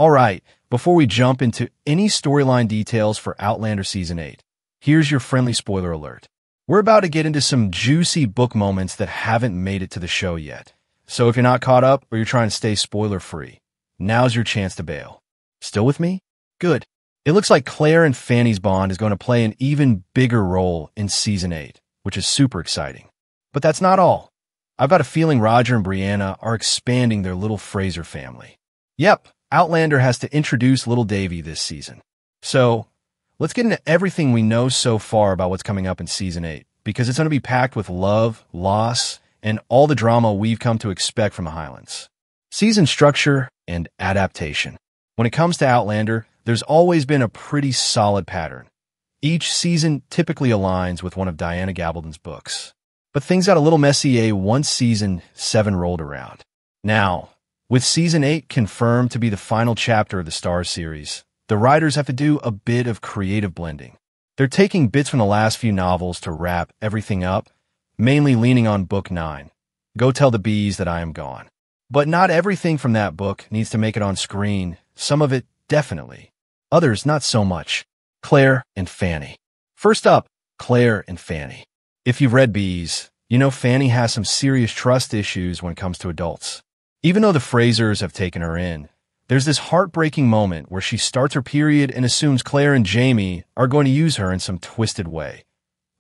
Alright, before we jump into any storyline details for Outlander Season 8, here's your friendly spoiler alert. We're about to get into some juicy book moments that haven't made it to the show yet. So if you're not caught up or you're trying to stay spoiler-free, now's your chance to bail. Still with me? Good. It looks like Claire and Fanny's bond is going to play an even bigger role in Season 8, which is super exciting. But that's not all. I've got a feeling Roger and Brianna are expanding their little Fraser family. Yep, Outlander has to introduce little Davy this season. So, let's get into everything we know so far about what's coming up in Season 8, because it's going to be packed with love, loss, and all the drama we've come to expect from the Highlands. Season structure and adaptation. When it comes to Outlander, there's always been a pretty solid pattern. Each season typically aligns with one of Diana Gabaldon's books. But things got a little messy once Season 7 rolled around. Now, with Season 8 confirmed to be the final chapter of the Star series, the writers have to do a bit of creative blending. They're taking bits from the last few novels to wrap everything up, mainly leaning on Book 9, Go Tell the Bees That I Am Gone. But not everything from that book needs to make it on screen. Some of it definitely. Others not so much. Claire and Fanny. First up, Claire and Fanny. If you've read Bees, you know Fanny has some serious trust issues when it comes to adults. Even though the Frasers have taken her in, there's this heartbreaking moment where she starts her period and assumes Claire and Jamie are going to use her in some twisted way,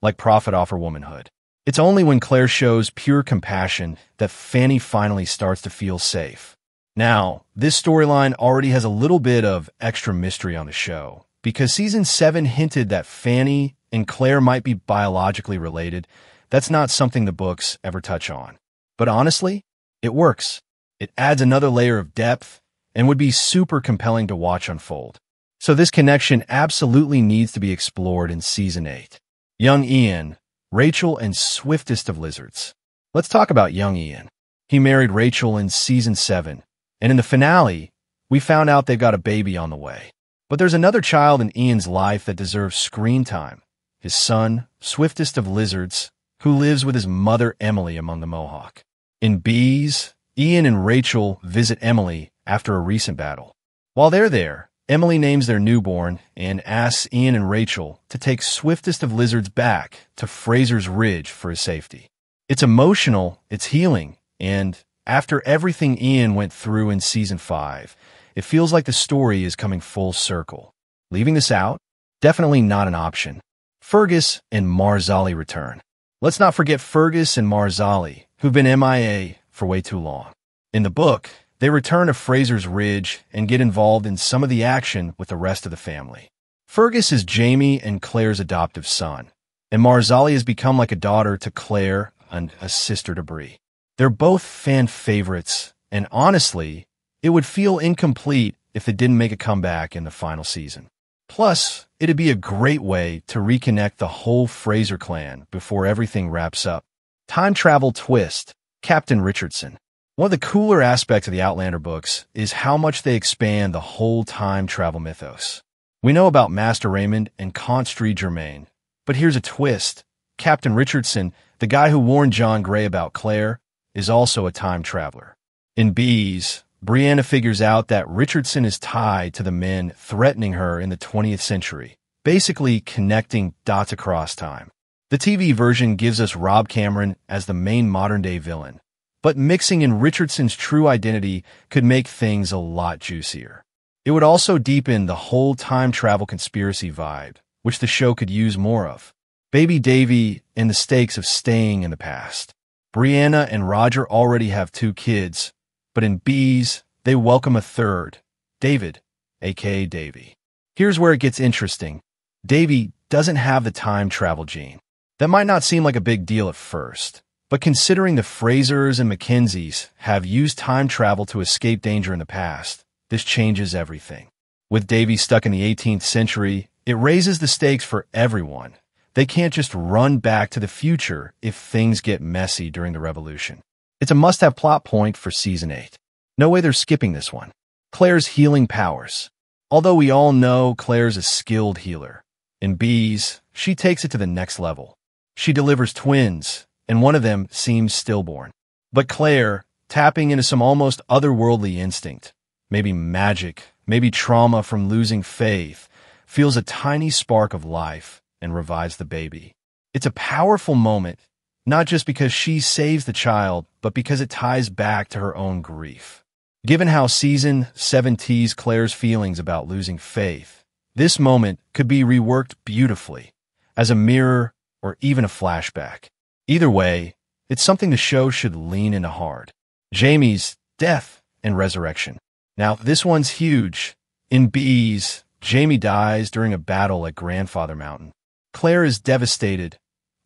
like profit off her womanhood. It's only when Claire shows pure compassion that Fanny finally starts to feel safe. Now, this storyline already has a little bit of extra mystery on the show, because Season 7 hinted that Fanny and Claire might be biologically related. That's not something the books ever touch on. But honestly, it works. It adds another layer of depth and would be super compelling to watch unfold. So this connection absolutely needs to be explored in Season 8. Young Ian, Rachel, and swiftest of lizards. Let's talk about young Ian. He married Rachel in Season 7, and in the finale, we found out they've got a baby on the way. But there's another child in Ian's life that deserves screen time. His son, swiftest of lizards, who lives with his mother Emily among the Mohawk. In Bees, Ian and Rachel visit Emily after a recent battle. While they're there, Emily names their newborn and asks Ian and Rachel to take swiftest of lizards back to Fraser's Ridge for his safety. It's emotional, it's healing, and after everything Ian went through in Season 5, it feels like the story is coming full circle. Leaving this out? Definitely not an option. Fergus and Marzali return. Let's not forget Fergus and Marzali, who've been MIA for way too long. In the book, they return to Fraser's Ridge and get involved in some of the action with the rest of the family. Fergus is Jamie and Claire's adoptive son, and Marzali has become like a daughter to Claire and a sister to Bree. They're both fan favorites, and honestly, it would feel incomplete if they didn't make a comeback in the final season. Plus, it'd be a great way to reconnect the whole Fraser clan before everything wraps up. Time travel twist, Captain Richardson. One of the cooler aspects of the Outlander books is how much they expand the whole time travel mythos. We know about Master Raymond and Comte Street Germain, but here's a twist. Captain Richardson, the guy who warned John Grey about Claire, is also a time traveler. In Bees, Brianna figures out that Richardson is tied to the men threatening her in the 20th century, basically connecting dots across time. The TV version gives us Rob Cameron as the main modern-day villain, but mixing in Richardson's true identity could make things a lot juicier. It would also deepen the whole time travel conspiracy vibe, which the show could use more of. Baby Davy and the stakes of staying in the past. Brianna and Roger already have 2 kids, but in Bees, they welcome a third, David, aka Davy. Here's where it gets interesting. Davy doesn't have the time travel gene. That might not seem like a big deal at first, but considering the Frasers and Mackenzies have used time travel to escape danger in the past, this changes everything. With Davy stuck in the 18th century, it raises the stakes for everyone. They can't just run back to the future if things get messy during the Revolution. It's a must-have plot point for Season 8. No way they're skipping this one. Claire's healing powers. Although we all know Claire's a skilled healer, in Bees, she takes it to the next level. She delivers twins, and one of them seems stillborn. But Claire, tapping into some almost otherworldly instinct, maybe magic, maybe trauma from losing faith, feels a tiny spark of life and revives the baby. It's a powerful moment, not just because she saves the child, but because it ties back to her own grief. Given how Season 7 teased Claire's feelings about losing faith, this moment could be reworked beautifully, as a mirror or even a flashback. Either way, it's something the show should lean into hard. Jamie's death and resurrection. Now, this one's huge. In Bees, Jamie dies during a battle at Grandfather Mountain. Claire is devastated,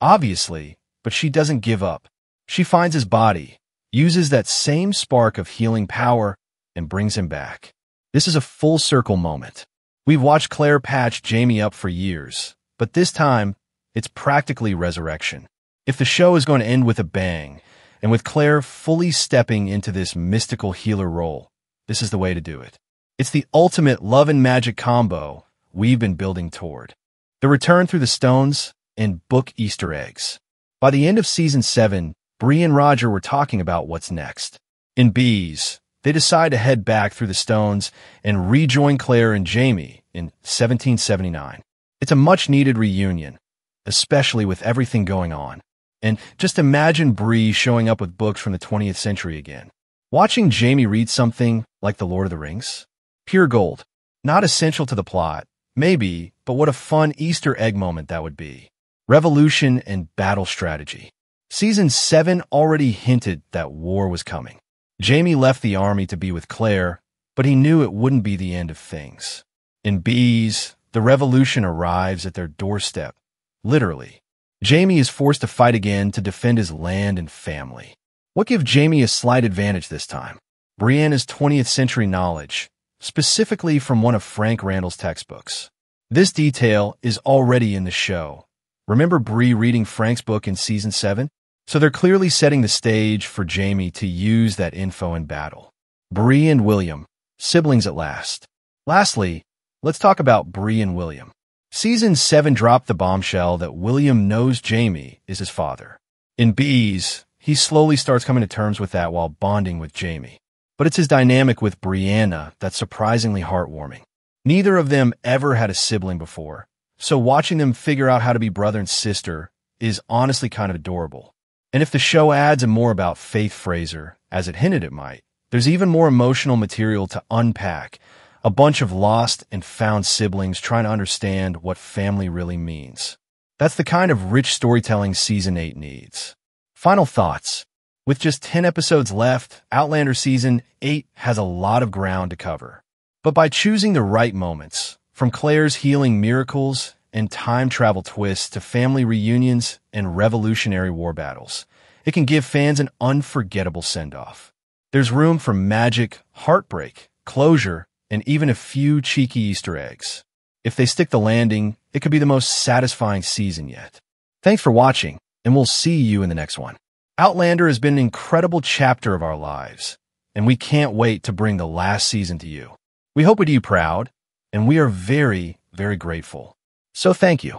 obviously, but she doesn't give up. She finds his body, uses that same spark of healing power, and brings him back. This is a full circle moment. We've watched Claire patch Jamie up for years, but this time, it's practically resurrection. If the show is going to end with a bang, and with Claire fully stepping into this mystical healer role, this is the way to do it. It's the ultimate love and magic combo we've been building toward. The return through the stones and book Easter eggs. By the end of Season 7, Bree and Roger were talking about what's next. In Bees, they decide to head back through the stones and rejoin Claire and Jamie in 1779. It's a much-needed reunion, especially with everything going on. And just imagine Bree showing up with books from the 20th century again. Watching Jamie read something like The Lord of the Rings? Pure gold. Not essential to the plot, maybe, but what a fun Easter egg moment that would be. Revolution and battle strategy. Season 7 already hinted that war was coming. Jamie left the army to be with Claire, but he knew it wouldn't be the end of things. In Bees, the revolution arrives at their doorstep, literally. Jamie is forced to fight again to defend his land and family. What gives Jamie a slight advantage this time? Brianna's 20th century knowledge, specifically from one of Frank Randall's textbooks. This detail is already in the show. Remember Bree reading Frank's book in Season 7? So they're clearly setting the stage for Jamie to use that info in battle. Bree and William, siblings at last. Lastly, let's talk about Bree and William. Season 7 dropped the bombshell that William knows Jamie is his father. In Bees, he slowly starts coming to terms with that while bonding with Jamie. But it's his dynamic with Brianna that's surprisingly heartwarming. Neither of them ever had a sibling before, so watching them figure out how to be brother and sister is honestly kind of adorable. And if the show adds in more about Faith Fraser, as it hinted it might, there's even more emotional material to unpack. A bunch of lost and found siblings trying to understand what family really means. That's the kind of rich storytelling Season 8 needs. Final thoughts. With just 10 episodes left, Outlander Season 8 has a lot of ground to cover. But by choosing the right moments, from Claire's healing miracles and time travel twists to family reunions and revolutionary war battles, it can give fans an unforgettable send-off. There's room for magic, heartbreak, closure, and even a few cheeky Easter eggs. If they stick the landing, it could be the most satisfying season yet. Thanks for watching, and we'll see you in the next one. Outlander has been an incredible chapter of our lives, and we can't wait to bring the last season to you. We hope we do you proud, and we are very, very grateful. So thank you.